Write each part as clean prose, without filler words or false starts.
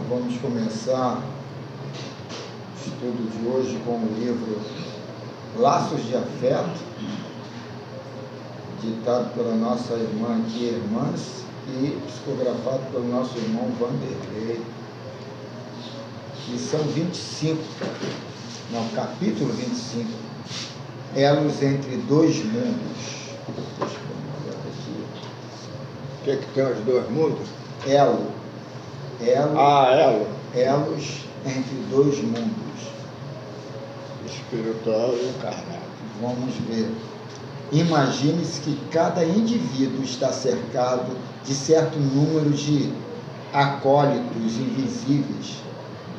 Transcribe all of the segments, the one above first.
Vamos começar o estudo de hoje com o livro Laços de Afeto, ditado pela nossa irmã aqui, Irmãs, e psicografado pelo nosso irmão Vanderlei. Lição 25, não, capítulo 25, Elos entre dois mundos. O que tem os dois mundos? Elo. Elo. Elos entre dois mundos. Espiritual e encarnado. Vamos ver. Imagine-se que cada indivíduo está cercado de certo número de acólitos invisíveis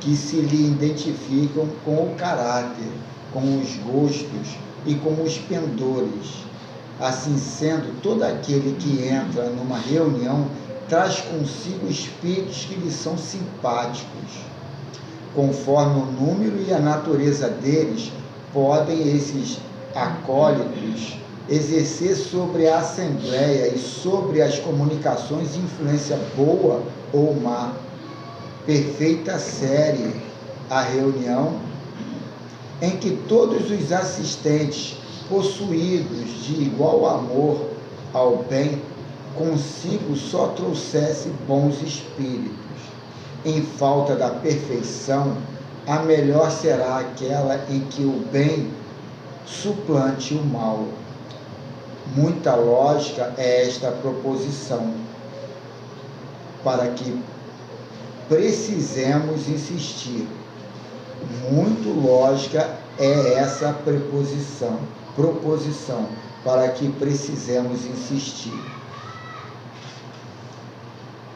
que se lhe identificam com o caráter, com os gostos e com os pendores. Assim sendo, todo aquele que entra numa reunião traz consigo espíritos que lhe são simpáticos. Conforme o número e a natureza deles, podem esses acólitos exercer sobre a assembleia e sobre as comunicações influência boa ou má. Perfeita série a reunião em que todos os assistentes, possuídos de igual amor ao bem, consigo só trouxesse bons espíritos. Em falta da perfeição, a melhor será aquela em que o bem suplante o mal. Muita lógica é esta proposição, para que precisemos insistir. Muito lógica é essa proposição, para que precisemos insistir.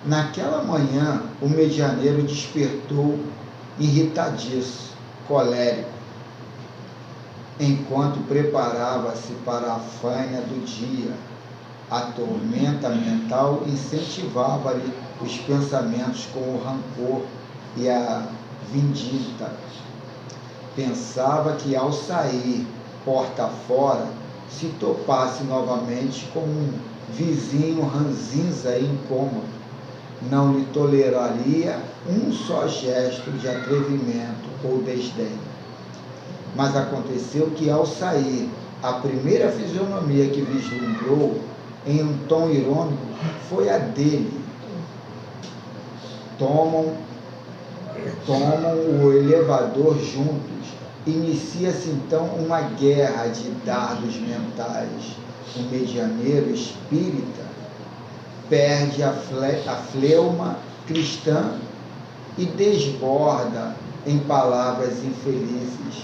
Naquela manhã, o medianeiro despertou irritadiço, colérico, enquanto preparava-se para a faina do dia. A tormenta mental incentivava-lhe os pensamentos com o rancor e a vindita. Pensava que ao sair porta fora, se topasse novamente com um vizinho ranzinza e incômodo, não lhe toleraria um só gesto de atrevimento ou desdém. Mas aconteceu que, ao sair, a primeira fisionomia que vislumbrou, em um tom irônico, foi a dele. Tomam o elevador juntos. Inicia-se então uma guerra de dardos mentais. O medianeiro espírita perde a fleuma cristã e desborda em palavras infelizes.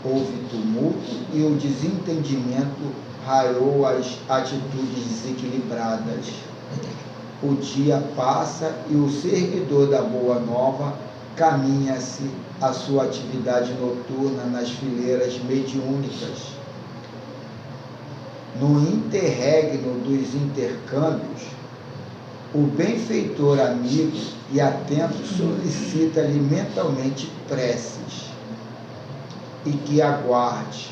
Houve tumulto e o desentendimento raiou as atitudes desequilibradas. O dia passa e o servidor da Boa Nova caminha-se à sua atividade noturna nas fileiras mediúnicas. No interregno dos intercâmbios, o benfeitor amigo e atento solicita-lhe mentalmente preces e que aguarde.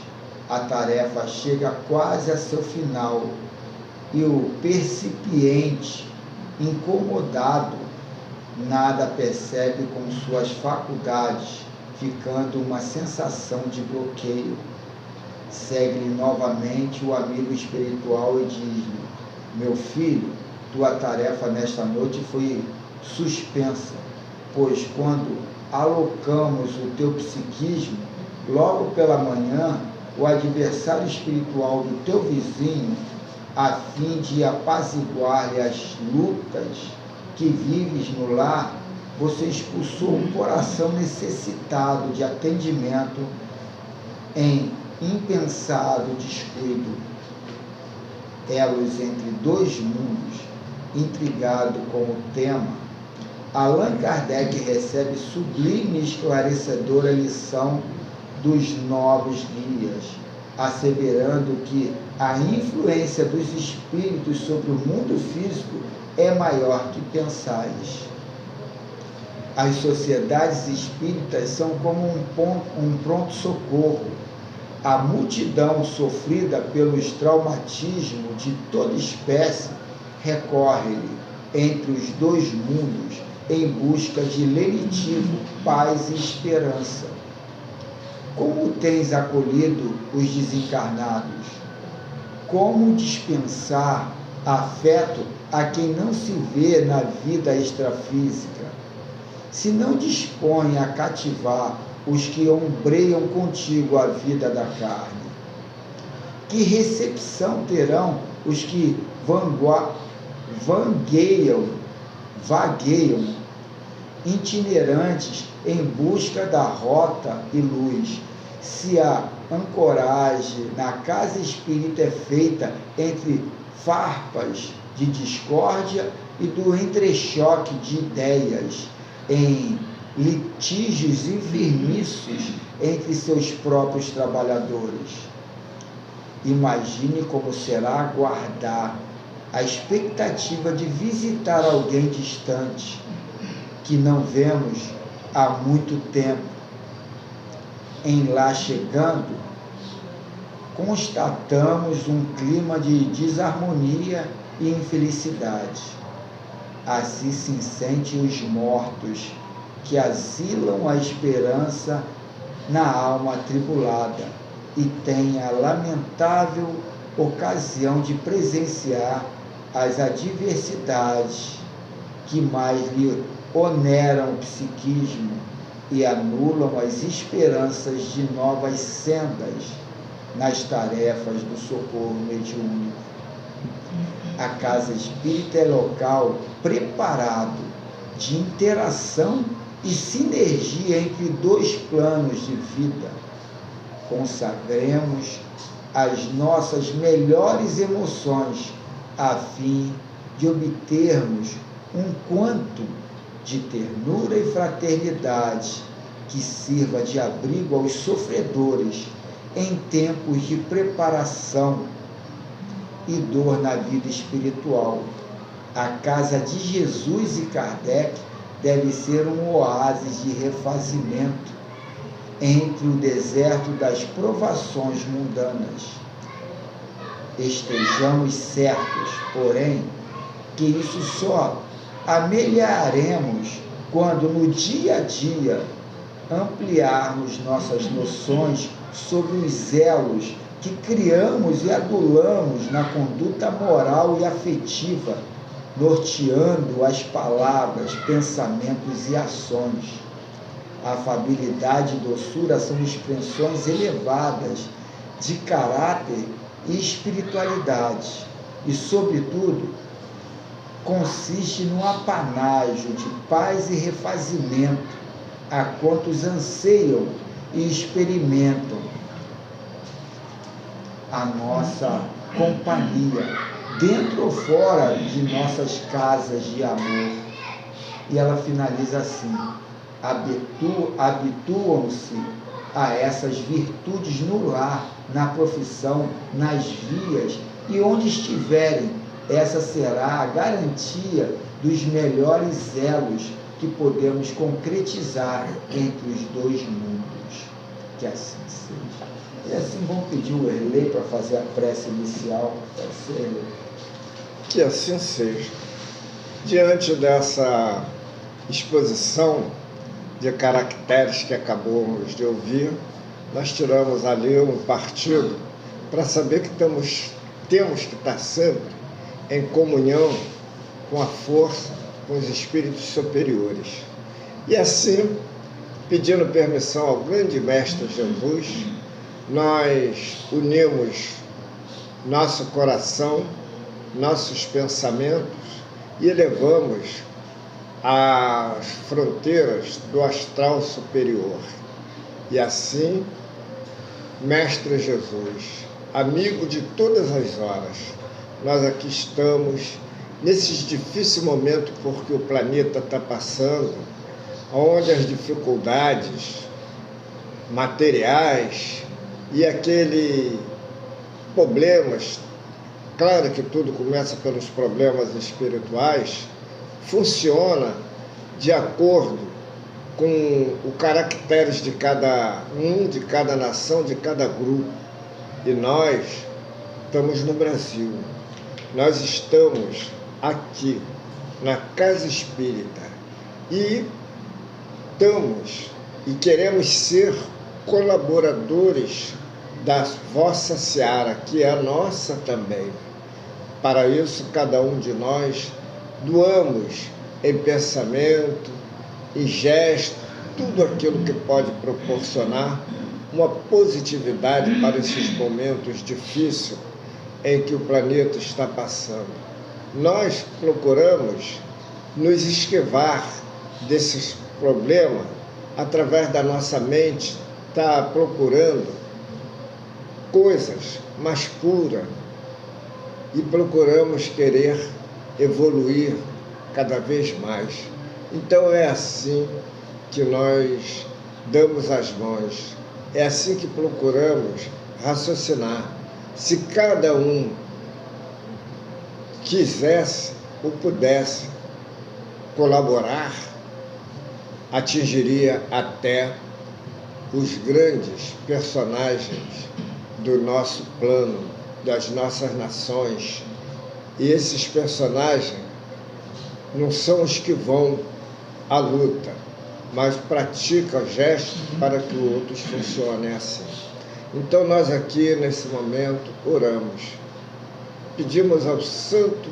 A tarefa chega quase a seu final e o percipiente, incomodado, nada percebe com suas faculdades, ficando uma sensação de bloqueio. Segue-lhe novamente o amigo espiritual e diz-lhe: meu filho, tua tarefa nesta noite foi suspensa, pois quando alocamos o teu psiquismo, logo pela manhã, o adversário espiritual do teu vizinho, a fim de apaziguar-lhe as lutas que vives no lar, você expulsou um coração necessitado de atendimento em impensado descuido. Elos entre dois mundos, intrigado com o tema, Allan Kardec recebe sublime e esclarecedora lição dos novos guias, asseverando que a influência dos espíritos sobre o mundo físico é maior que pensais. As sociedades espíritas são como um pronto-socorro. A multidão sofrida pelos traumatismos de toda espécie recorre-lhe entre os dois mundos em busca de lenitivo, paz e esperança. Como tens acolhido os desencarnados? Como dispensar afeto a quem não se vê na vida extrafísica? Se não dispõe a cativar os que ombreiam contigo a vida da carne, que recepção terão os que vagueiam, itinerantes em busca da rota e luz, se a ancoragem na casa espírita é feita entre farpas de discórdia e do entrechoque de ideias, em litígios enfermiços entre seus próprios trabalhadores? Imagine como será aguardar a expectativa de visitar alguém distante, que não vemos há muito tempo. Em lá chegando, constatamos um clima de desarmonia e infelicidade. Assim se sentem os mortos, que asilam a esperança na alma atribulada e têm a lamentável ocasião de presenciar as adversidades que mais lhe oneram o psiquismo e anulam as esperanças de novas sendas nas tarefas do socorro mediúnico. A casa espírita é local preparado de interação e sinergia entre dois planos de vida. Consagremos as nossas melhores emoções a fim de obtermos um quanto de ternura e fraternidade que sirva de abrigo aos sofredores em tempos de preparação e dor na vida espiritual. A casa de Jesus e Kardec deve ser um oásis de refazimento entre o deserto das provações mundanas. Estejamos certos, porém, que isso só amelharemos quando no dia a dia ampliarmos nossas noções sobre os elos que criamos e adulamos na conduta moral e afetiva, norteando as palavras, pensamentos e ações. Afabilidade e doçura são expressões elevadas de caráter e espiritualidade e, sobretudo, consiste no apanágio de paz e refazimento a quantos anseiam e experimentam a nossa companhia, dentro ou fora de nossas casas de amor. E ela finaliza assim: habituam-se a essas virtudes no lar, na profissão, nas vias e onde estiverem. Essa será a garantia dos melhores elos que podemos concretizar entre os dois mundos. Que assim seja. E assim vamos pedir o Erlei para fazer a prece inicial. Pode ser, Erlei? Que assim seja. Diante dessa exposição de caracteres que acabamos de ouvir, nós tiramos ali um partido para saber que temos que estar sempre em comunhão com a força, com os espíritos superiores. E assim, pedindo permissão ao grande Mestre Jesus, nós unimos nosso coração, nossos pensamentos e elevamos às fronteiras do astral superior. E assim, Mestre Jesus, amigo de todas as horas, nós aqui estamos nesses difíceis momentos porque o planeta está passando, onde as dificuldades materiais e aqueles problemas, claro que tudo começa pelos problemas espirituais, funciona de acordo com os caracteres de cada de cada nação, de cada grupo. E nós estamos no Brasil. Nós estamos aqui na Casa Espírita, e estamos e queremos ser colaboradores da vossa seara, que é a nossa também. Para isso, cada um de nós doamos em pensamento, em gesto, tudo aquilo que pode proporcionar uma positividade para esses momentos difíceis em que o planeta está passando. Nós procuramos nos esquivar desses problemas através da nossa mente, está procurando coisas mais puras e procuramos querer evoluir cada vez mais. Então é assim que nós damos as mãos, é assim que procuramos raciocinar. Se cada um quisesse ou pudesse colaborar, atingiria até os grandes personagens do nosso plano, das nossas nações. E esses personagens não são os que vão à luta, mas praticam gestos para que os outros funcionem assim. Então nós aqui, nesse momento, oramos. Pedimos ao Santo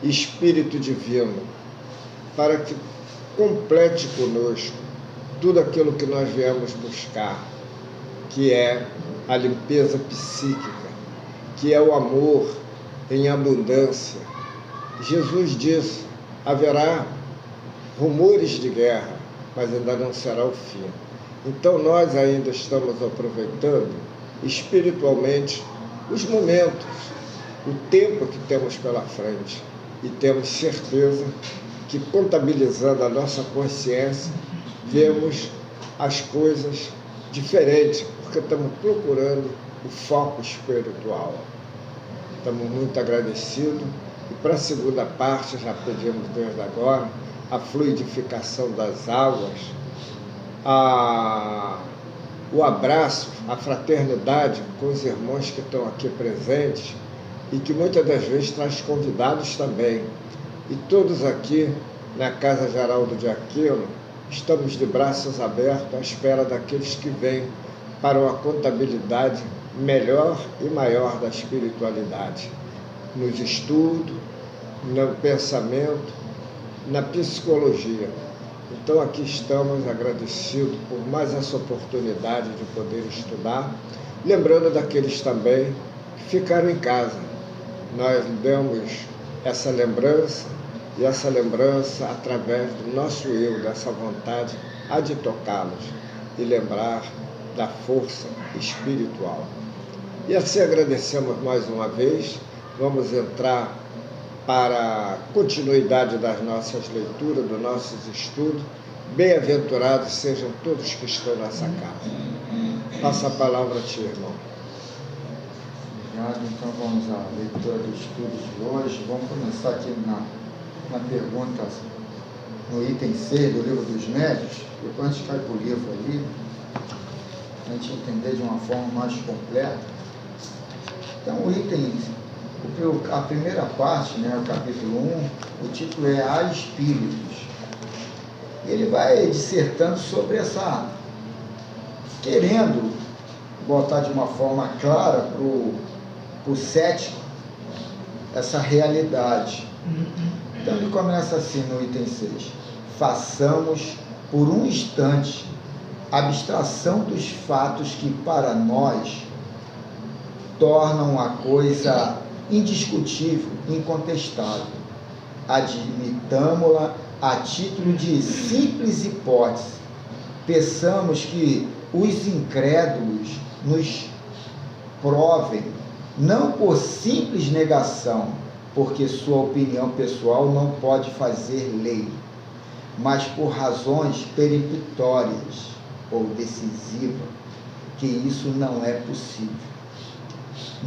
Espírito Divino para que complete conosco tudo aquilo que nós viemos buscar, que é a limpeza psíquica, que é o amor em abundância. Jesus disse: haverá rumores de guerra, mas ainda não será o fim. Então nós ainda estamos aproveitando espiritualmente os momentos, o tempo que temos pela frente, e temos certeza que, contabilizando a nossa consciência, vemos as coisas diferentes, porque estamos procurando o foco espiritual. Estamos muito agradecidos. E para a segunda parte, já pedimos desde agora a fluidificação das águas, o abraço, a fraternidade com os irmãos que estão aqui presentes e que muitas das vezes traz convidados também. E todos aqui na Casa Geraldo de Aquino estamos de braços abertos à espera daqueles que vêm para uma contabilidade melhor e maior da espiritualidade, nos estudos, no pensamento, na psicologia. Então aqui estamos agradecidos por mais essa oportunidade de poder estudar, lembrando daqueles também que ficaram em casa. Nós damos essa lembrança, e essa lembrança, através do nosso eu, dessa vontade, há de tocá-los e lembrar da força espiritual. E assim agradecemos mais uma vez. Vamos entrar para a continuidade das nossas leituras, dos nossos estudos. Bem-aventurados sejam todos que estão nessa casa. Passa a palavra a ti, irmão. Obrigado. Então vamos à leitura do estudo de hoje. Vamos começar aqui na pergunta, no item 6 do Livro dos Médiuns. Depois a gente cai para o livro ali, para a gente entender de uma forma mais completa. Então o item, a primeira parte, né, o capítulo 1, o título é A Espíritos. Ele vai dissertando sobre essa, querendo botar de uma forma clara para o cético essa realidade. Então ele começa assim no item 6: façamos por um instante abstração dos fatos que para nós tornam a coisa indiscutível, incontestável. Admitamo-la a título de simples hipótese. Peçamos que os incrédulos nos provem, não por simples negação, porque sua opinião pessoal não pode fazer lei, mas por razões peremptórias ou decisivas, que isso não é possível.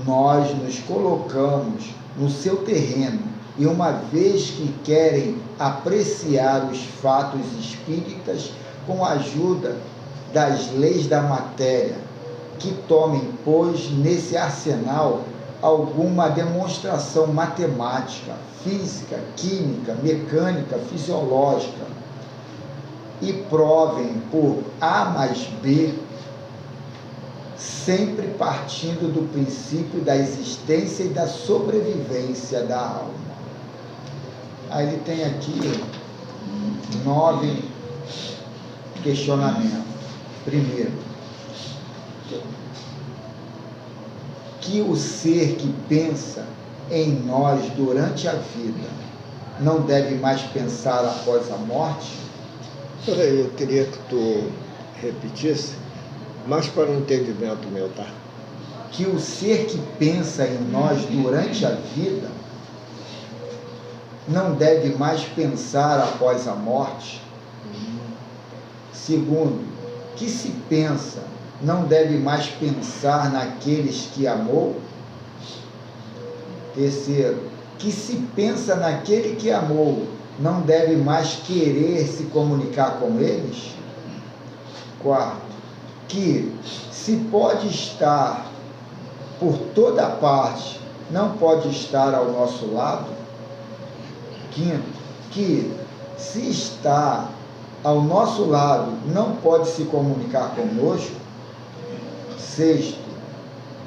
Nós nos colocamos no seu terreno e, uma vez que querem apreciar os fatos espíritas com a ajuda das leis da matéria, que tomem, pois, nesse arsenal alguma demonstração matemática, física, química, mecânica, fisiológica, e provem por A mais B, sempre partindo do princípio da existência e da sobrevivência da alma. Aí ele tem aqui 9 questionamentos. Primeiro, que o ser que pensa em nós durante a vida não deve mais pensar após a morte? Peraí, eu queria que tu repetisse, mas para o entendimento meu, tá? Que o ser que pensa em nós durante a vida não deve mais pensar após a morte? Segundo, que se pensa não deve mais pensar naqueles que amou? Terceiro, que se pensa naquele que amou não deve mais querer se comunicar com eles? Quarto, que se pode estar por toda parte, não pode estar ao nosso lado? Quinto, que se está ao nosso lado, não pode se comunicar conosco? Sexto,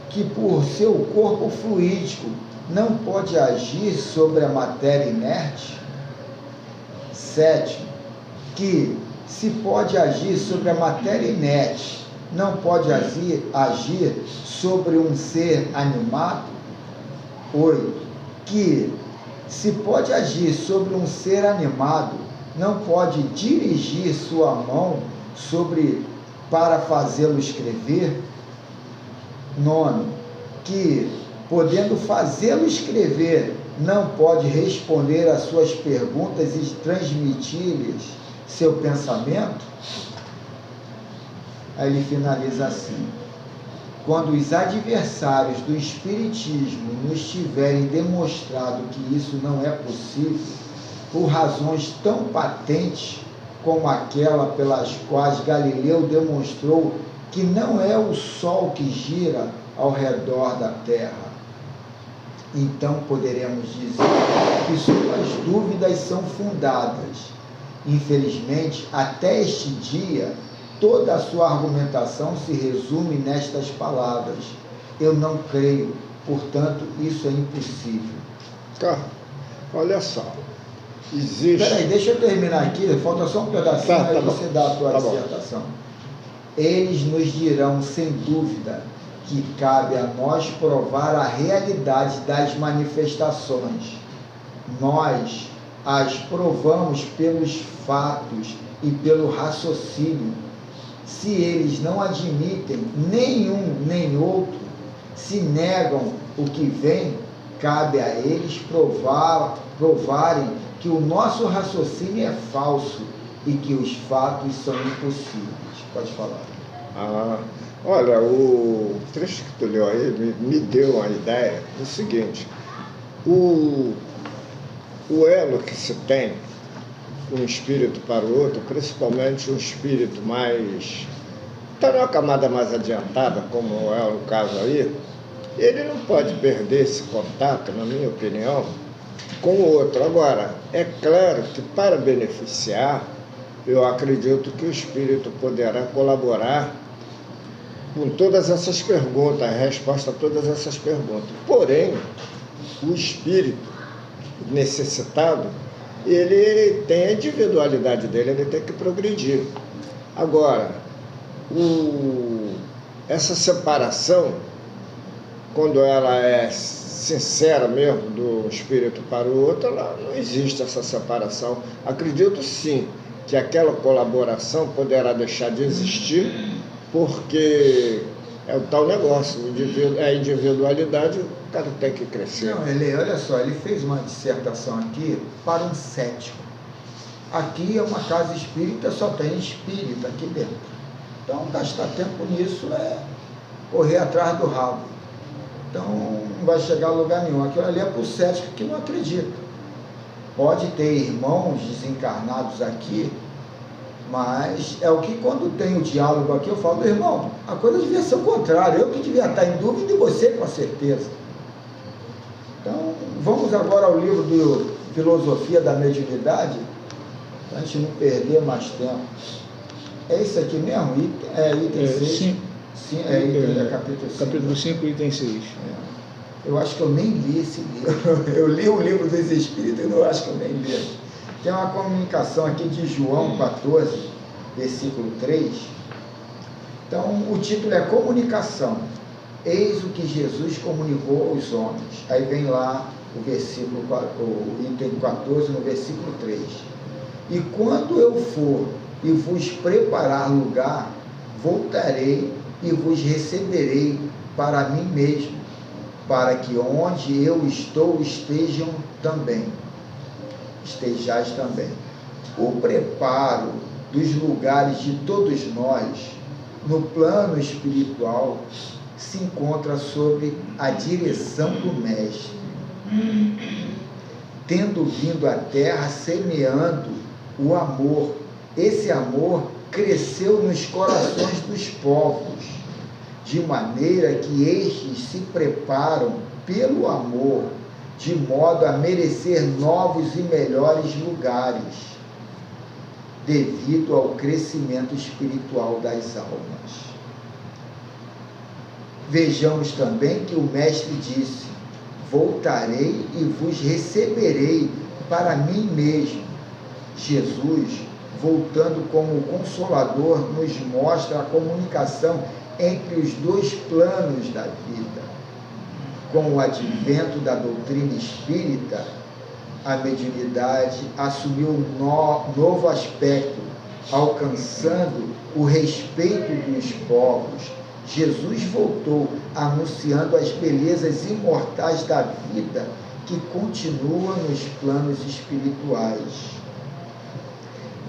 que por seu corpo fluídico não pode agir sobre a matéria inerte? Sétimo, que se pode agir sobre a matéria inerte, não pode agir sobre um ser animado? Oito, que se pode agir sobre um ser animado, não pode dirigir sua mão para fazê-lo escrever? Nono, que podendo fazê-lo escrever, não pode responder às suas perguntas e transmitir-lhes seu pensamento? Aí ele finaliza assim: quando os adversários do Espiritismo nos tiverem demonstrado que isso não é possível, por razões tão patentes como aquela pelas quais Galileu demonstrou que não é o Sol que gira ao redor da Terra, então poderemos dizer que suas dúvidas são fundadas. Infelizmente, até este dia, toda a sua argumentação se resume nestas palavras: eu não creio, portanto, isso é impossível. Tá, olha só, existe... Peraí, deixa eu terminar aqui, falta só um pedacinho, aí você dá a tua dissertação. Eles nos dirão, sem dúvida, que cabe a nós provar a realidade das manifestações. Nós as provamos pelos fatos e pelo raciocínio. Se eles não admitem nenhum nem outro, se negam o que vem, cabe a eles provarem que o nosso raciocínio é falso e que os fatos são impossíveis. Pode falar. Olha, o trecho que tu leu aí me deu uma ideia do seguinte: o elo que se tem um espírito para o outro, principalmente um espírito mais, está numa camada mais adiantada, como é o caso aí, ele não pode perder esse contato, na minha opinião, com o outro. Agora, é claro que para beneficiar, eu acredito que o espírito poderá colaborar com todas essas perguntas, a resposta a todas essas perguntas. Porém, o espírito necessitado, ele tem a individualidade dele, ele tem que progredir. Agora, essa separação, quando ela é sincera mesmo do espírito para o outro, ela não existe essa separação. Acredito sim que aquela colaboração poderá deixar de existir, porque é o tal negócio, a individualidade, o cara tem que crescer. Não, olha só, ele fez uma dissertação aqui para um cético. Aqui é uma casa espírita, só tem espírita aqui dentro. Então, gastar tempo nisso é correr atrás do rabo. Então, não vai chegar a lugar nenhum. Aquilo ali é para o cético que não acredita. Pode ter irmãos desencarnados aqui, mas é o que, quando tem o diálogo aqui, eu falo: irmão, a coisa devia ser o contrário, eu que devia estar em dúvida e você com a certeza. Então, vamos agora ao livro do Filosofia da Mediunidade, para a gente não perder mais tempo. É isso aqui mesmo? Item 6? É capítulo 5. Capítulo 5, item 6. Eu acho que eu nem li esse livro. Eu li o livro dos Espíritos e eu acho que eu nem li. Tem uma comunicação aqui de João 14, versículo 3. Então, o título é Comunicação. Eis o que Jesus comunicou aos homens. Aí vem lá o item 14, no versículo 3. E quando eu for e vos preparar lugar, voltarei e vos receberei para mim mesmo, para que onde eu estou estejais também. O preparo dos lugares de todos nós, no plano espiritual, se encontra sob a direção do Mestre, tendo vindo à Terra semeando o amor. Esse amor cresceu nos corações dos povos, de maneira que estes se preparam pelo amor, de modo a merecer novos e melhores lugares, devido ao crescimento espiritual das almas. Vejamos também que o Mestre disse: voltarei e vos receberei para mim mesmo. Jesus, voltando como Consolador, nos mostra a comunicação entre os dois planos da vida. Com o advento da doutrina espírita, a mediunidade assumiu um novo aspecto, alcançando o respeito dos povos. Jesus voltou anunciando as belezas imortais da vida que continua nos planos espirituais.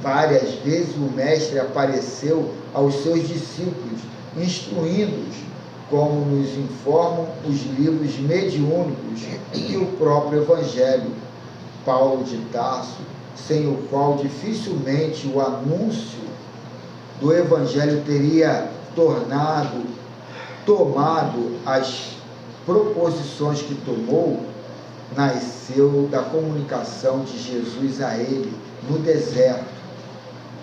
Várias vezes o Mestre apareceu aos seus discípulos, instruindo-os, como nos informam os livros mediúnicos e o próprio Evangelho. Paulo de Tarso, sem o qual dificilmente o anúncio do Evangelho teria tomado as proposições que tomou, nasceu da comunicação de Jesus a ele no deserto.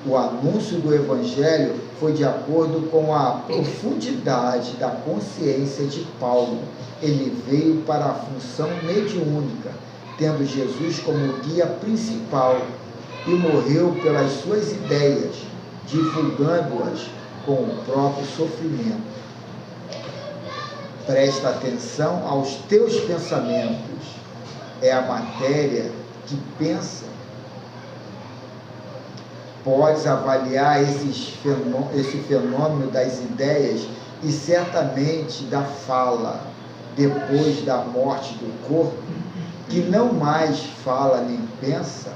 O anúncio do Evangelho foi de acordo com a profundidade da consciência de Paulo. Ele veio para a função mediúnica, tendo Jesus como guia principal, e morreu pelas suas ideias, divulgando-as com o próprio sofrimento. Presta atenção aos teus pensamentos. É a matéria que pensa. Podes avaliar esse fenômeno das ideias e certamente da fala, depois da morte do corpo, que não mais fala nem pensa,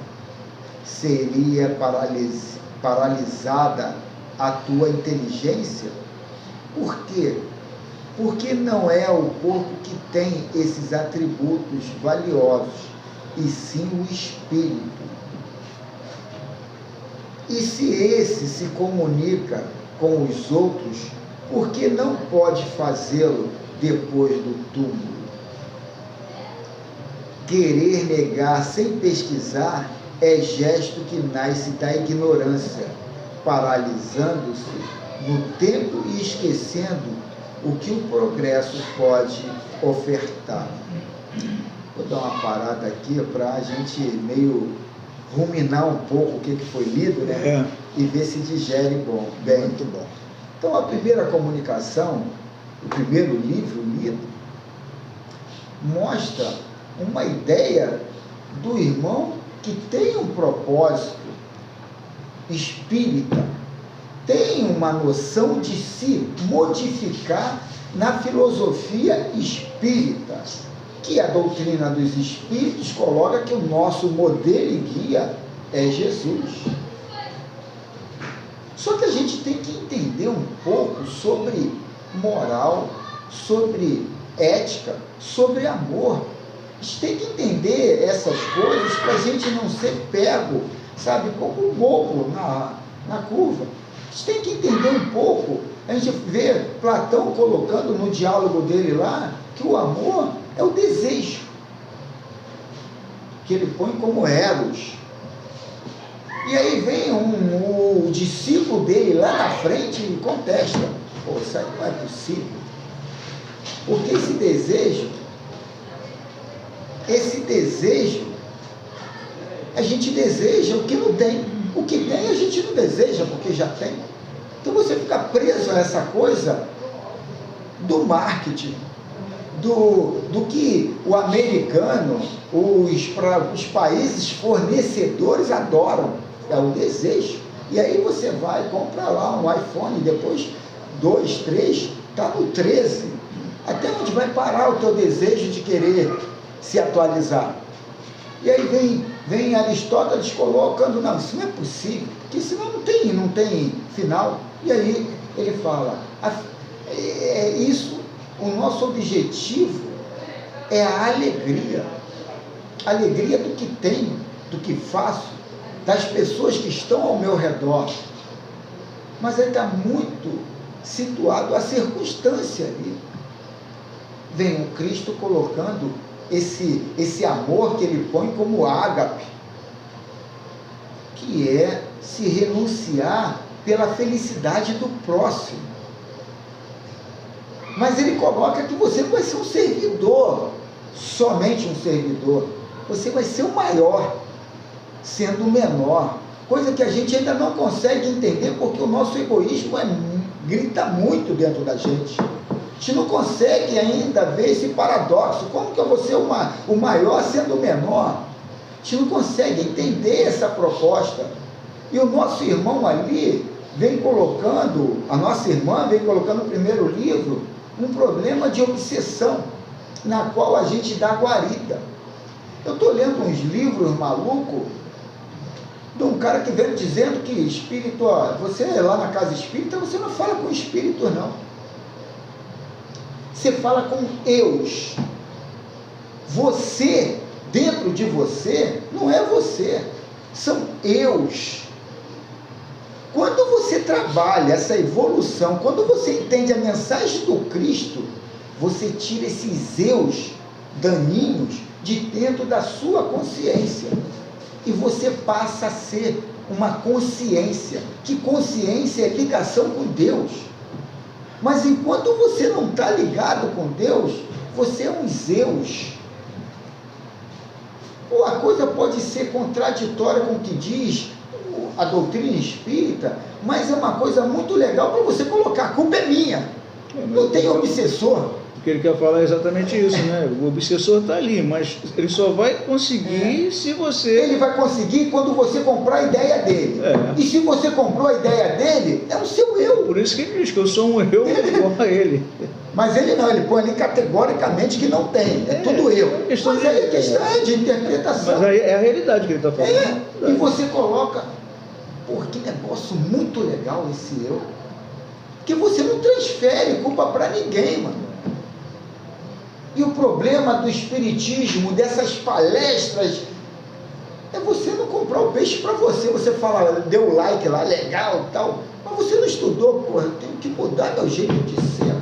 seria paralisada a tua inteligência? Por quê? Porque não é o corpo que tem esses atributos valiosos, e sim o espírito. E se esse se comunica com os outros, por que não pode fazê-lo depois do túmulo? Querer negar sem pesquisar é gesto que nasce da ignorância, paralisando-se no tempo e esquecendo o que o progresso pode ofertar. Vou dar uma parada aqui para a gente meio ruminar um pouco o que foi lido, né? E ver se digere bem. Muito bom. Então, a primeira comunicação, o primeiro livro lido, mostra uma ideia do irmão que tem um propósito espírita, tem uma noção de se modificar na filosofia espírita, que a doutrina dos espíritos coloca que o nosso modelo e guia é Jesus. Só que a gente tem que entender um pouco sobre moral, sobre ética, sobre amor. A gente tem que entender essas coisas para a gente não ser pego, sabe, como um bobo na curva. A gente tem que entender um pouco. A gente vê Platão colocando no diálogo dele lá que o amor é o desejo, que ele põe como eros. E aí vem o discípulo dele lá na frente e contesta. Pô, isso aí não é possível. Porque esse desejo, a gente deseja o que não tem. O que tem a gente não deseja porque já tem. Então você fica preso a essa coisa do marketing, do que o americano, os países fornecedores adoram, é o desejo. E aí você vai, compra lá um iPhone, depois 2, 3, está no 13. Até onde vai parar o teu desejo de querer se atualizar? E aí vem Aristóteles colocando, não, isso não é possível, porque senão não tem final. E aí ele fala, o nosso objetivo é a alegria do que tenho, do que faço, das pessoas que estão ao meu redor. Mas aí está muito situado a circunstância ali. Vem o Cristo colocando esse amor que ele põe como ágape, que é se renunciar pela felicidade do próximo. Mas ele coloca que você vai ser um servidor, somente um servidor. Você vai ser o maior, sendo o menor. Coisa que a gente ainda não consegue entender, porque o nosso egoísmo grita muito dentro da gente. A gente não consegue ainda ver esse paradoxo. Como que eu vou ser o maior sendo o menor? A gente não consegue entender essa proposta. E o nosso irmão ali a nossa irmã vem colocando no primeiro livro, um problema de obsessão, na qual a gente dá guarida. Eu estou lendo uns livros malucos de um cara que veio dizendo que espírito, você lá na casa espírita, você não fala com espírito, não. Você fala com eus. Você, dentro de você, não é você, são eus. Quando você trabalha essa evolução, quando você entende a mensagem do Cristo, você tira esses eus daninhos de dentro da sua consciência e você passa a ser uma consciência. Que consciência é ligação com Deus. Mas enquanto você não está ligado com Deus, você é um Zeus. Ou a coisa pode ser contraditória com o que diz a doutrina espírita, mas é uma coisa muito legal para você colocar. A culpa é minha. Não tem obsessor. O que ele quer falar é exatamente isso, né? O obsessor está ali, mas ele só vai conseguir se você... Ele vai conseguir quando você comprar a ideia dele. E se você comprou a ideia dele, é o seu eu. Por isso que ele diz que eu sou um eu igual a ele. Mas ele não, ele põe ali categoricamente que não tem, é tudo eu. Mas aí a questão é de interpretação. Mas aí é a realidade que ele está falando. E você coloca, que negócio muito legal esse eu. Porque você não transfere culpa para ninguém, mano. E o problema do espiritismo, dessas palestras, é você não comprar o peixe para você. Você fala, deu like lá, legal e tal, mas você não estudou, porra, eu tenho que mudar meu jeito de ser.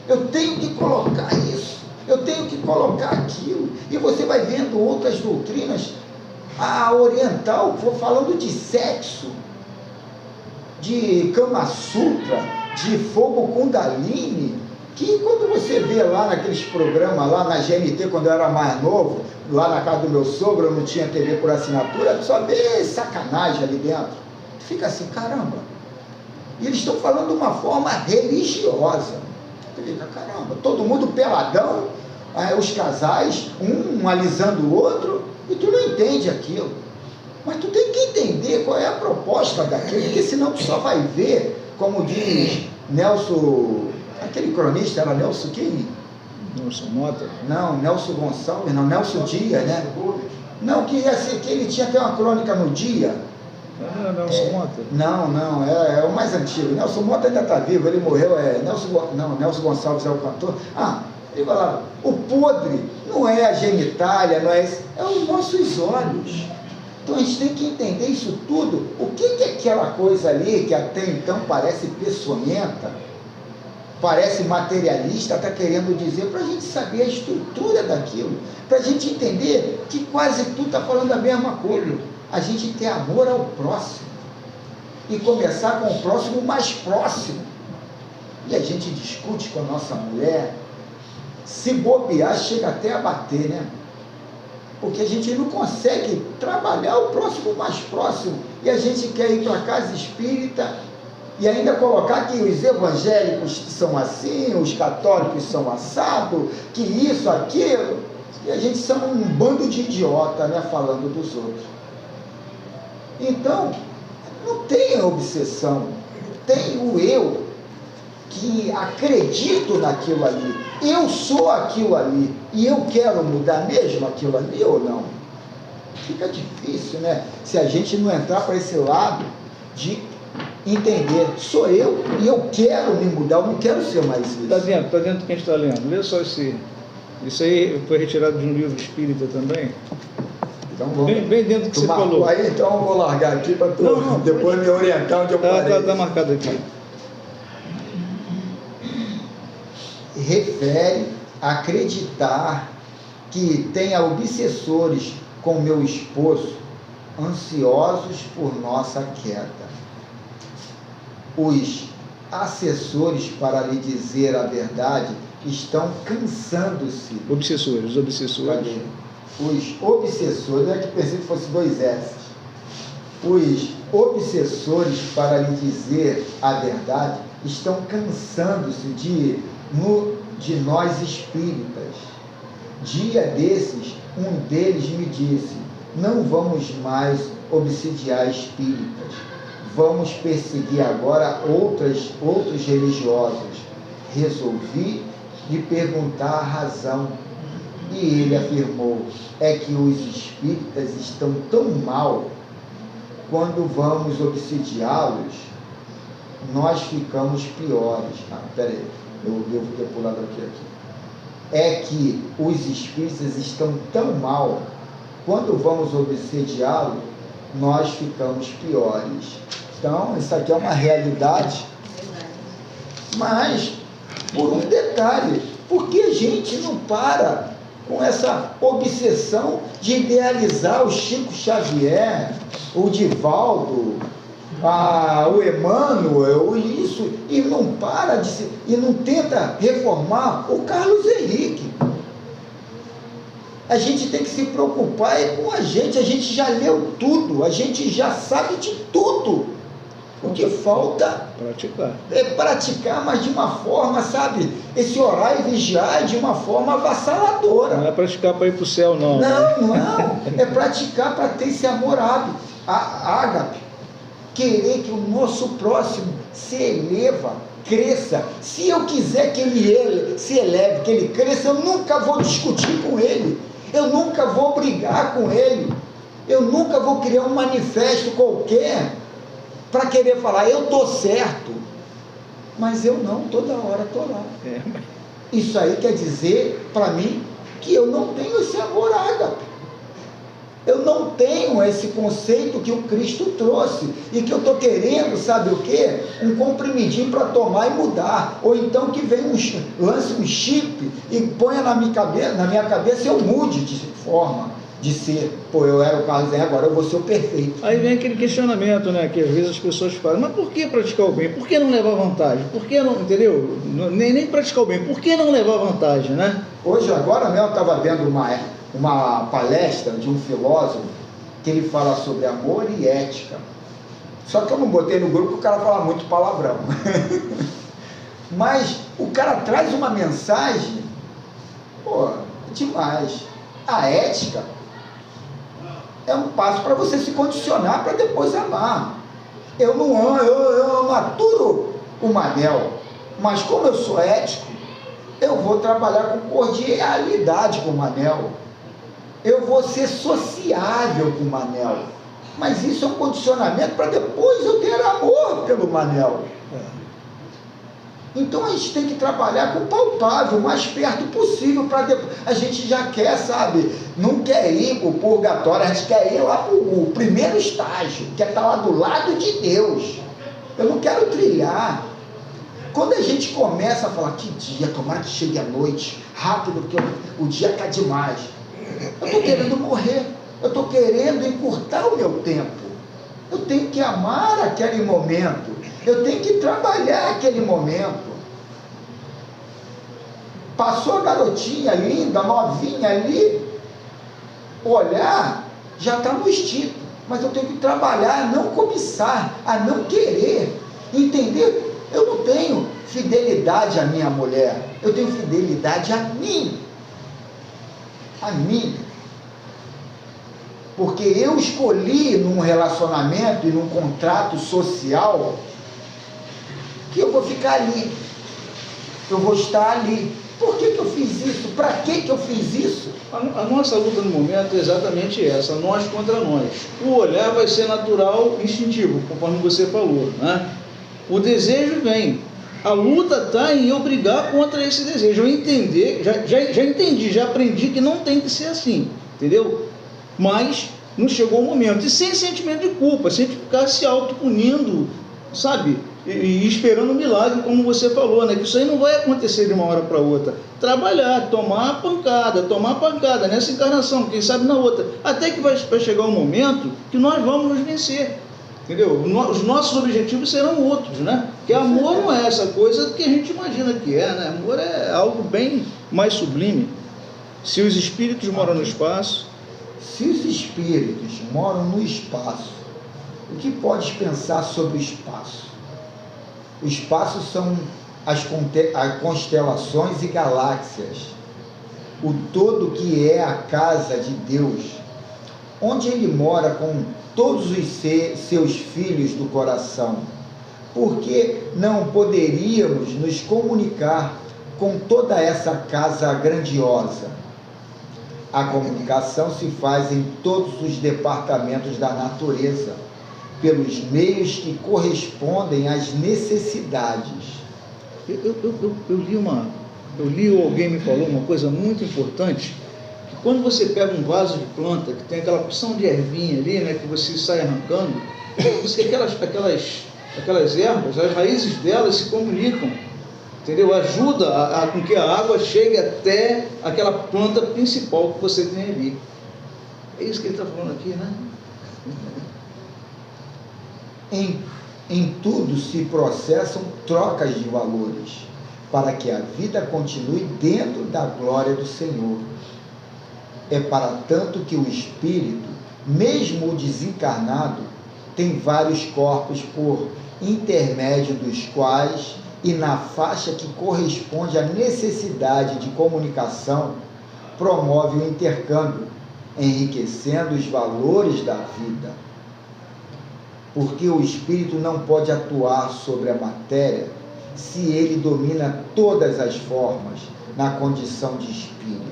Eu tenho que colocar isso, eu tenho que colocar aquilo. E você vai vendo outras doutrinas, a oriental, falando de sexo, de Kama Sutra, de fogo Kundalini, que quando você vê lá naqueles programas, lá na GNT, quando eu era mais novo, lá na casa do meu sogro, eu não tinha TV por assinatura, só vê sacanagem ali dentro. Tu fica assim, caramba. E eles estão falando de uma forma religiosa. Tu fica, caramba, todo mundo peladão, os casais, um alisando o outro, e tu não entende aquilo. Mas tu tem que entender qual é a proposta daquilo, porque senão tu só vai ver, como diz Nelson... Aquele cronista era Nelson quem? Nelson Mota? Não, Nelson Gonçalves, não, Nelson Dias, né? Não, que ele tinha até uma crônica no Dia. Não, Nelson Mota? Não, é o mais antigo. Nelson Mota ainda está vivo, ele morreu, Nelson Gonçalves é o cantor. Ele falava, o podre não é a genitália, não é os nossos olhos. Então a gente tem que entender isso tudo. O que é aquela coisa ali que até então parece peçonhenta, parece materialista, está querendo dizer, para a gente saber a estrutura daquilo, para a gente entender que quase tudo está falando a mesma coisa. a gente ter amor ao próximo e começar com o próximo mais próximo. E a gente discute com a nossa mulher, se bobear, chega até a bater, né? Porque a gente não consegue trabalhar o próximo mais próximo, e a gente quer ir para a casa espírita e ainda colocar que os evangélicos são assim, os católicos são assado, que isso, aquilo, e a gente são um bando de idiota, né, falando dos outros. Então, não tem obsessão, tem o eu, que acredito naquilo ali, eu sou aquilo ali, e eu quero mudar mesmo aquilo ali ou não? Fica difícil, né? Se a gente não entrar para esse lado de entender, sou eu e eu quero me mudar, eu não quero ser mais isso. Está dentro do que a gente está lendo. Lê só esse. Isso aí foi retirado de um livro espírita também. Então vamos. Bem dentro do que você falou. Aí, então eu vou largar aqui para tu depois me orientar onde eu parei. Está marcado aqui. Refere a acreditar que tenha obsessores com meu esposo, ansiosos por nossa queda. Os assessores, para lhe dizer a verdade, estão cansando-se. Os obsessores. Os obsessores, é que pensei que fosse 2 S. Os obsessores, para lhe dizer a verdade, estão cansando-se de nós espíritas. Dia desses, um deles me disse: não vamos mais obsidiar espíritas, vamos perseguir agora outros religiosos. Resolvi lhe perguntar a razão, e ele afirmou: é que os espíritas estão tão mal, quando vamos obsidiá-los, nós ficamos piores. Peraí, eu devo ter pulado aqui. É que os espíritas estão tão mal, quando vamos obsediá-lo, nós ficamos piores. Então, isso aqui é uma realidade, mas por um detalhe, porque a gente não para com essa obsessão de idealizar o Chico Xavier, o Divaldo, o Emmanuel, isso, e não para e não tenta reformar o Carlos Henrique. A gente tem que se preocupar com a gente já leu tudo, a gente já sabe de tudo. O que falta é praticar, mas de uma forma, sabe, esse orar e vigiar de uma forma avassaladora. Não é praticar para ir para o céu, não. Não, é praticar para ter esse amor ágape. Querer que o nosso próximo se eleva, cresça. Se eu quiser que ele se eleve, que ele cresça, eu nunca vou discutir com ele, eu nunca vou brigar com ele, eu nunca vou criar um manifesto qualquer para querer falar, eu estou certo, mas eu não, toda hora estou lá. Isso aí quer dizer para mim que eu não tenho esse amor ágape. Eu não tenho esse conceito que o Cristo trouxe e que eu estou querendo, sabe o quê? Um comprimidinho para tomar e mudar. Ou então que vem lance um chip e ponha na minha cabeça e eu mude de forma de ser. Pô, eu era o Carlos Henrique, agora eu vou ser o perfeito. Aí vem aquele questionamento, né? Que às vezes as pessoas falam, mas por que praticar o bem? Por que não levar vantagem? Por que não, entendeu? Nem praticar o bem, por que não levar vantagem, né? Hoje, agora mesmo, eu estava vendo uma palestra de um filósofo que ele fala sobre amor e ética. Só que eu não botei no grupo porque o cara fala muito palavrão. Mas o cara traz uma mensagem, pô, demais. A ética é um passo para você se condicionar para depois amar. Eu não amo, eu maturo o Manel, mas como eu sou ético, eu vou trabalhar com cordialidade com o Manel. Eu vou ser sociável com o Manel, mas isso é um condicionamento para depois eu ter amor pelo Manel. Então a gente tem que trabalhar com o palpável, o mais perto possível, para depois. A gente já quer, sabe, não quer ir para o purgatório, a gente quer ir lá para o primeiro estágio, quer estar lá do lado de Deus. Eu não quero trilhar. Quando a gente começa a falar, que dia, tomara que chegue a noite, rápido, porque o dia está demais. Eu estou querendo morrer, eu estou querendo encurtar o meu tempo. Eu tenho que amar aquele momento, eu tenho que trabalhar aquele momento. Passou a garotinha linda, novinha ali, olhar, já está no instinto, mas eu tenho que trabalhar, a não cobiçar, a não querer, entender? Eu não tenho fidelidade à minha mulher, eu tenho fidelidade a mim, porque eu escolhi num relacionamento e num contrato social que eu vou ficar ali, eu vou estar ali. Por que eu fiz isso? Para que eu fiz isso? A nossa luta no momento é exatamente essa, nós contra nós. O olhar vai ser natural, instintivo, conforme você falou, né? O desejo vem. A luta está em eu brigar contra esse desejo. Eu entender, já entendi, já aprendi que não tem que ser assim, entendeu? Mas não chegou o momento. E sem sentimento de culpa, sem ficar se autopunindo, sabe? E esperando um milagre, como você falou, né? Que isso aí não vai acontecer de uma hora para outra. Trabalhar, tomar pancada nessa encarnação, quem sabe na outra. Até que vai chegar um momento que nós vamos nos vencer. Entendeu? Os nossos objetivos serão outros, né? Porque amor não é essa coisa que a gente imagina que é, né? Amor é algo bem mais sublime. Se os espíritos moram no espaço... Se os espíritos moram no espaço, o que podes pensar sobre o espaço? O espaço são as constelações e galáxias, o todo que é a casa de Deus, onde Ele mora com todos os seus filhos do coração. Por que não poderíamos nos comunicar com toda essa casa grandiosa? A comunicação se faz em todos os departamentos da natureza, pelos meios que correspondem às necessidades. Eu li ou alguém me falou uma coisa muito importante, que quando você pega um vaso de planta, que tem aquela porção de ervinha ali, né, que você sai arrancando, diz que aquelas ervas, as raízes delas se comunicam, entendeu? Ajuda com que a água chegue até aquela planta principal que você tem ali. É isso que ele está falando aqui, né? Em tudo se processam trocas de valores, para que a vida continue dentro da glória do Senhor. É para tanto que o espírito, mesmo o desencarnado, tem vários corpos por intermédio dos quais e na faixa que corresponde à necessidade de comunicação, promove o intercâmbio, enriquecendo os valores da vida. Porque o espírito não pode atuar sobre a matéria se ele domina todas as formas na condição de espírito.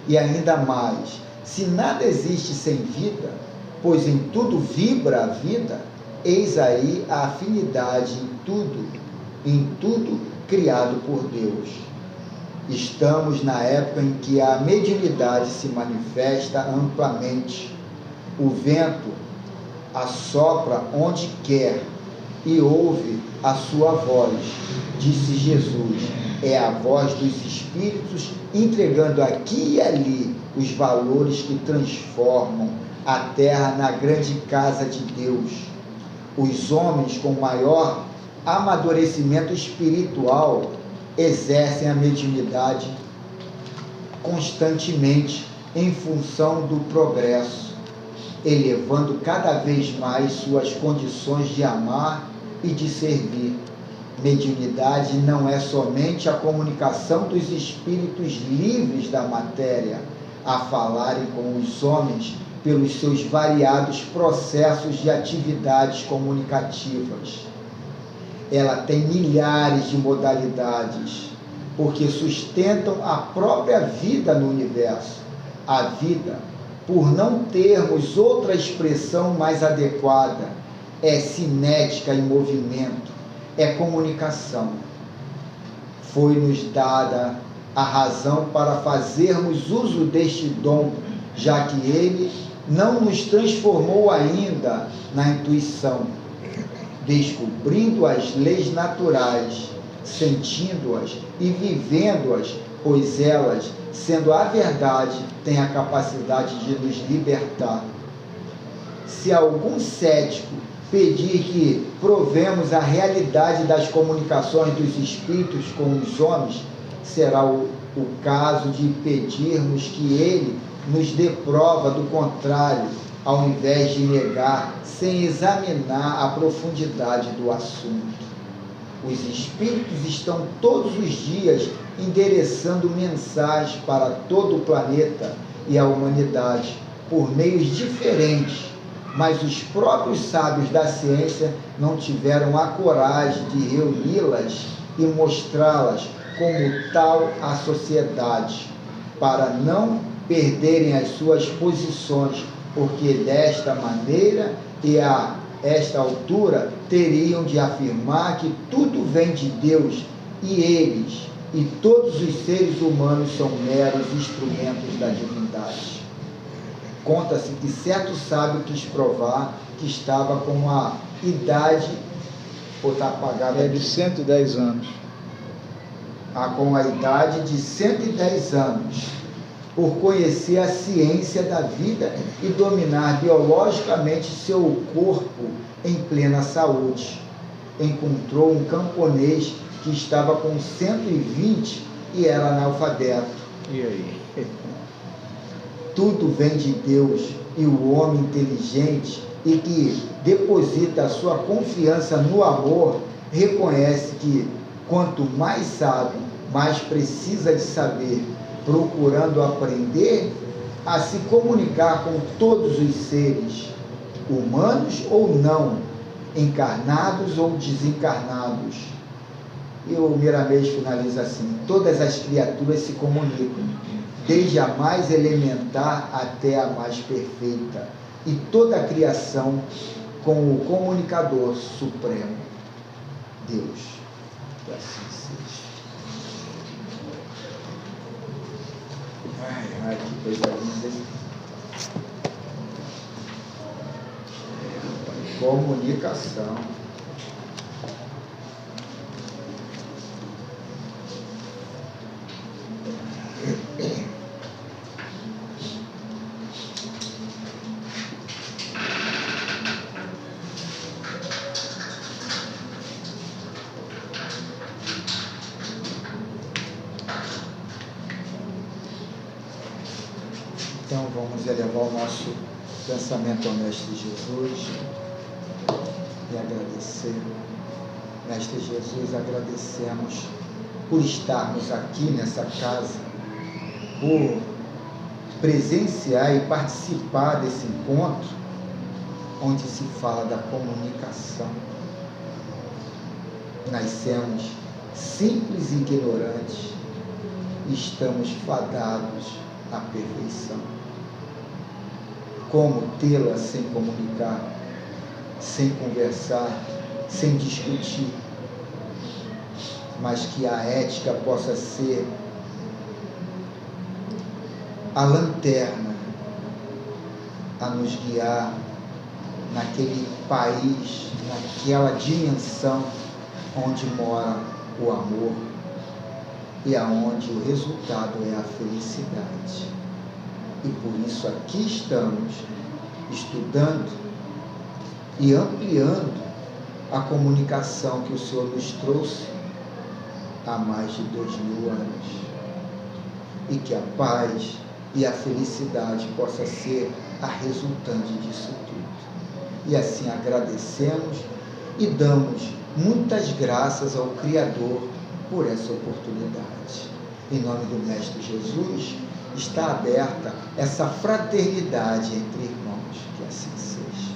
E ainda mais, se nada existe sem vida, pois em tudo vibra a vida, eis aí a afinidade em tudo criado por Deus. Estamos na época em que a mediunidade se manifesta amplamente. O vento assopra onde quer e ouve a sua voz, disse Jesus. É a voz dos espíritos entregando aqui e ali os valores que transformam a terra na grande casa de Deus. Os homens com maior amadurecimento espiritual exercem a mediunidade constantemente em função do progresso, elevando cada vez mais suas condições de amar e de servir. Mediunidade não é somente a comunicação dos espíritos livres da matéria a falarem com os homens pelos seus variados processos de atividades comunicativas. Ela tem milhares de modalidades, porque sustentam a própria vida no universo. A vida, por não termos outra expressão mais adequada, é cinética em movimento, é comunicação. Foi-nos dada a razão para fazermos uso deste dom, já que ele não nos transformou ainda na intuição, descobrindo as leis naturais sentindo-as e vivendo-as, pois elas, sendo a verdade, têm a capacidade de nos libertar. Se algum cético pedir que provemos a realidade das comunicações dos espíritos com os homens, será o caso de pedirmos que ele nos dê prova do contrário, ao invés de negar, sem examinar a profundidade do assunto. Os espíritos estão todos os dias endereçando mensagens para todo o planeta e a humanidade, por meios diferentes, mas os próprios sábios da ciência não tiveram a coragem de reuni-las e mostrá-las como tal à sociedade, para não perderem as suas posições, porque desta maneira e a esta altura teriam de afirmar que tudo vem de Deus e eles e todos os seres humanos são meros instrumentos da divindade. Conta-se que certo sábio quis provar que estava com a idade, ou está apagada, de 110 anos. Com a idade de 110 anos, por conhecer a ciência da vida e dominar biologicamente seu corpo em plena saúde. Encontrou um camponês que estava com 120 e era analfabeto. E aí? Tudo vem de Deus, e o homem inteligente e que deposita a sua confiança no amor reconhece que quanto mais sabe, mais precisa de saber, procurando aprender a se comunicar com todos os seres, humanos ou não, encarnados ou desencarnados. E o Miramês finaliza assim: todas as criaturas se comunicam, desde a mais elementar até a mais perfeita, e toda a criação com o comunicador supremo, Deus. Que assim seja. Ai, que coisa linda, hein? Comunicação. Então vamos elevar o nosso pensamento ao Mestre Jesus e agradecer. Mestre Jesus, agradecemos por estarmos aqui nessa casa, por presenciar e participar desse encontro, onde se fala da comunicação. Nascemos simples e ignorantes e estamos fadados à perfeição. Como tê-la sem comunicar, sem conversar, sem discutir, mas que a ética possa ser a lanterna a nos guiar naquele país, naquela dimensão onde mora o amor e aonde o resultado é a felicidade. E por isso aqui estamos estudando e ampliando a comunicação que o Senhor nos trouxe há mais de 2000 anos. E que a paz e a felicidade possa ser a resultante disso tudo. E assim agradecemos e damos muitas graças ao Criador por essa oportunidade. Em nome do Mestre Jesus, está aberta essa fraternidade entre irmãos, que assim seja.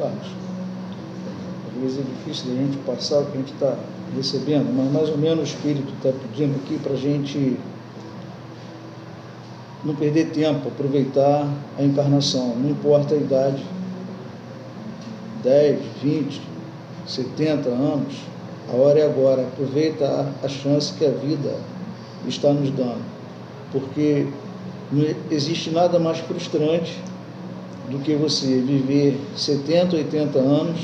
Carlos, às vezes é difícil da gente passar o que a gente está recebendo, mas mais ou menos o Espírito está pedindo aqui para a gente não perder tempo, aproveitar a encarnação, não importa a idade, 10, 20, 70 anos, a hora é agora, aproveita a chance que a vida está nos dando, porque não existe nada mais frustrante do que você viver 70, 80 anos,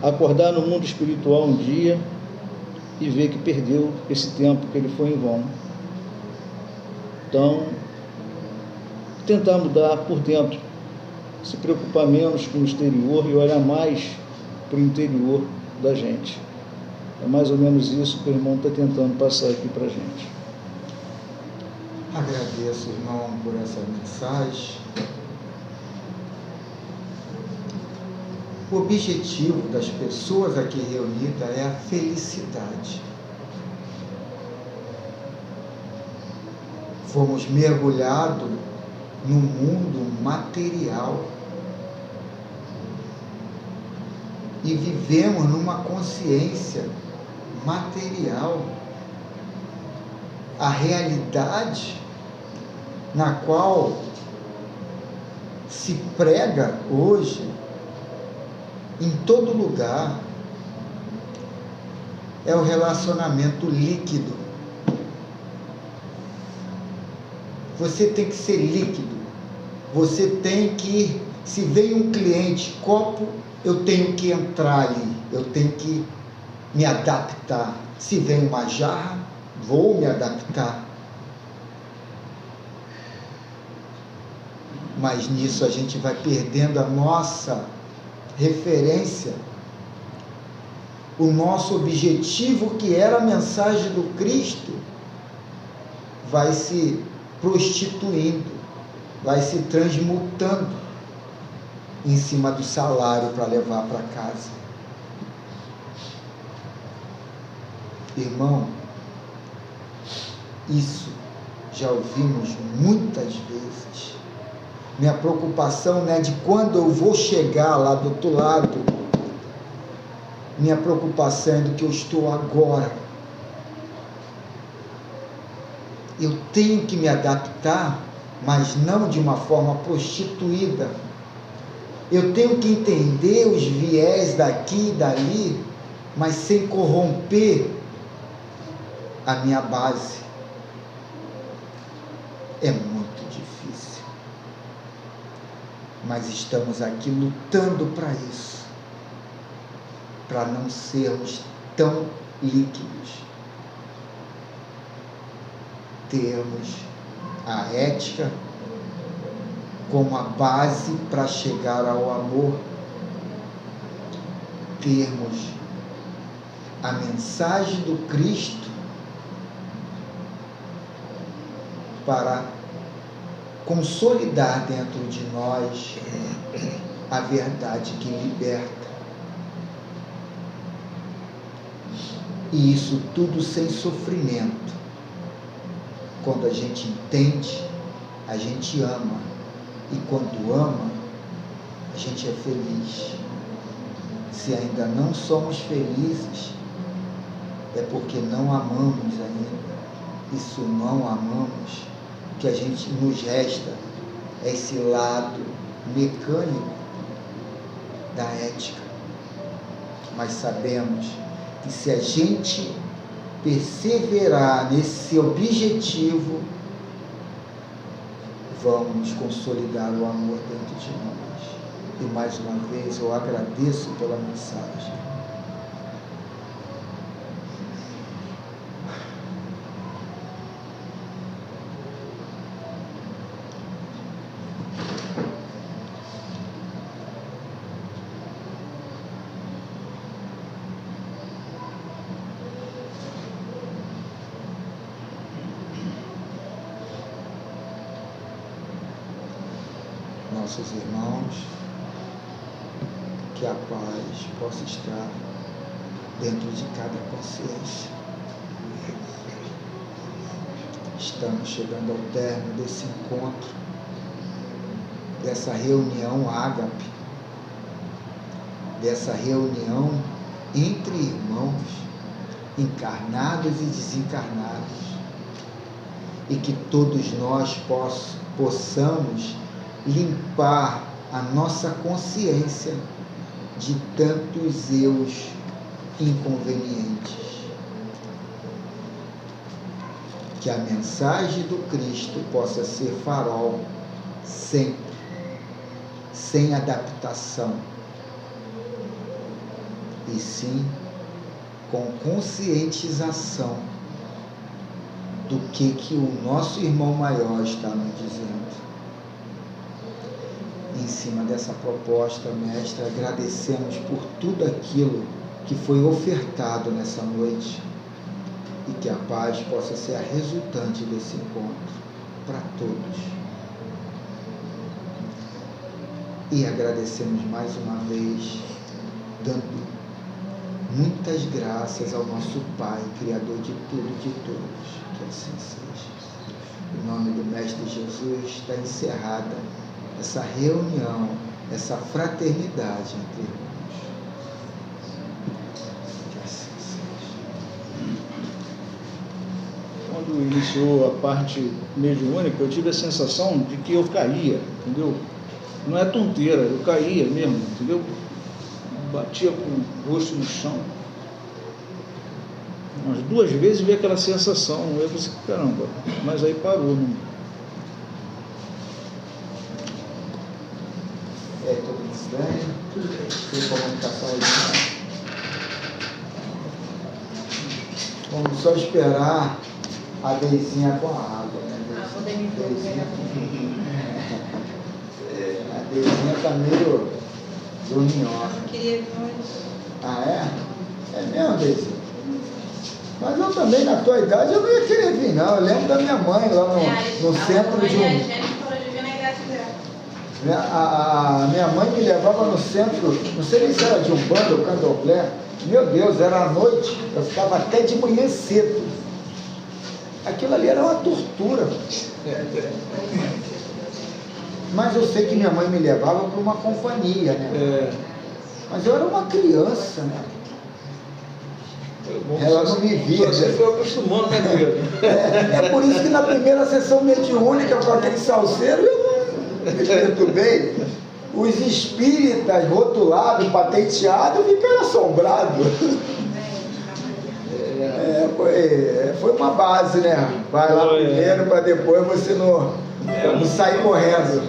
acordar no mundo espiritual um dia e ver que perdeu esse tempo, que ele foi em vão. Então, tentar mudar por dentro, se preocupar menos com o exterior e olhar mais para o interior da gente. É mais ou menos isso que o irmão está tentando passar aqui para a gente. Agradeço, irmão, por essa mensagem. O objetivo das pessoas aqui reunidas é a felicidade. Fomos mergulhados no mundo material e vivemos numa consciência material. A realidade na qual se prega hoje em todo lugar é o relacionamento líquido. Você tem que ser líquido. Você tem que, se vem um cliente, copo, eu tenho que entrar ali, eu tenho que me adaptar. Se vem uma jarra, vou me adaptar. Mas nisso a gente vai perdendo a nossa referência, o nosso objetivo, que era a mensagem do Cristo, vai se prostituindo, vai se transmutando em cima do salário para levar para casa. Irmão, isso já ouvimos muitas vezes. Minha preocupação não é de quando eu vou chegar lá do outro lado. Minha preocupação é do que eu estou agora. Eu tenho que me adaptar, mas não de uma forma prostituída. Eu tenho que entender os viés daqui e dali, mas sem corromper a minha base. É muito difícil. Mas estamos aqui lutando para isso, para não sermos tão líquidos. Termos a ética como a base para chegar ao amor, termos a mensagem do Cristo para consolidar dentro de nós a verdade que liberta. E isso tudo sem sofrimento. Quando a gente entende, a gente ama. E quando ama, a gente é feliz. Se ainda não somos felizes, é porque não amamos ainda. E se não amamos, o que a gente nos resta é esse lado mecânico da ética. Mas sabemos que se a gente perseverar nesse objetivo, vamos consolidar o amor dentro de nós. E mais uma vez eu agradeço pela mensagem. Nossos irmãos, que a paz possa estar dentro de cada consciência. Estamos chegando ao término desse encontro, dessa reunião ágape, dessa reunião entre irmãos, encarnados e desencarnados, e que todos nós possamos limpar a nossa consciência de tantos eus inconvenientes. Que a mensagem do Cristo possa ser farol sempre, sem adaptação, e sim com conscientização do que o nosso irmão maior está nos dizendo. Em cima dessa proposta, mestre, agradecemos por tudo aquilo que foi ofertado nessa noite, e que a paz possa ser a resultante desse encontro para todos. E agradecemos mais uma vez, dando muitas graças ao nosso Pai, Criador de tudo e de todos. Que assim seja. Em nome do Mestre Jesus, está encerrada essa reunião, essa fraternidade entre irmãos. Que assim seja. Quando iniciou a parte mediúnica, eu tive a sensação de que eu caía, entendeu? Não é tonteira, eu caía mesmo, entendeu? Batia com o rosto no chão. Umas 2 vezes veio aquela sensação, eu pensei, caramba, mas aí parou, né? Todo mundo bem? Tudo bem. Tem comunicação aí? Vamos só esperar a Deizinha com a água, né? A Deizinha está meio dorminhoca. Eu queria vir hoje. Ah, é? É mesmo, Deizinha? Mas eu também, na tua idade, eu não ia querer vir, não. Eu lembro da minha mãe lá no centro de a minha mãe me levava no centro, não sei nem se era de Umbanda ou Candomblé. Meu Deus, era à noite, eu ficava até de manhã cedo. Aquilo ali era uma tortura. Mas eu sei que minha mãe me levava para uma companhia, né? Mas eu era uma criança, né? Ela não me via. Você foi acostumando, né, Pedro? É por isso que na primeira sessão mediúnica com aquele salseiro, eu não me perturbei. Os espíritas rotulados, patenteados, ficaram assombrados. Foi uma base, né? Vai lá primeiro para depois você não sair correndo.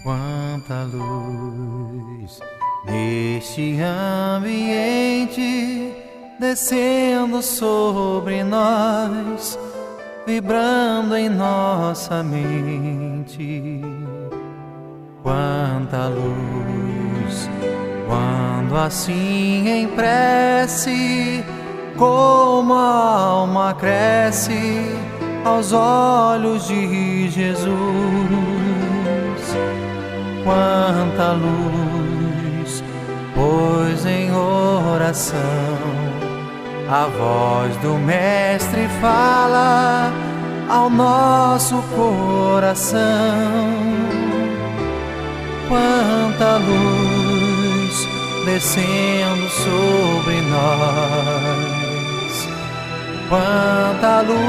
Quanta luz neste ambiente, descendo sobre nós, vibrando em nossa mente. Quanta luz, quando assim em prece, como a alma cresce aos olhos de Jesus. Quanta luz, pois em oração a voz do Mestre fala ao nosso coração. Quanta luz descendo sobre nós. Quanta luz,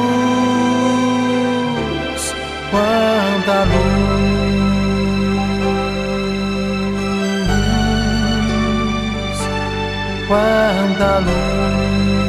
quanta luz. Quanta luz.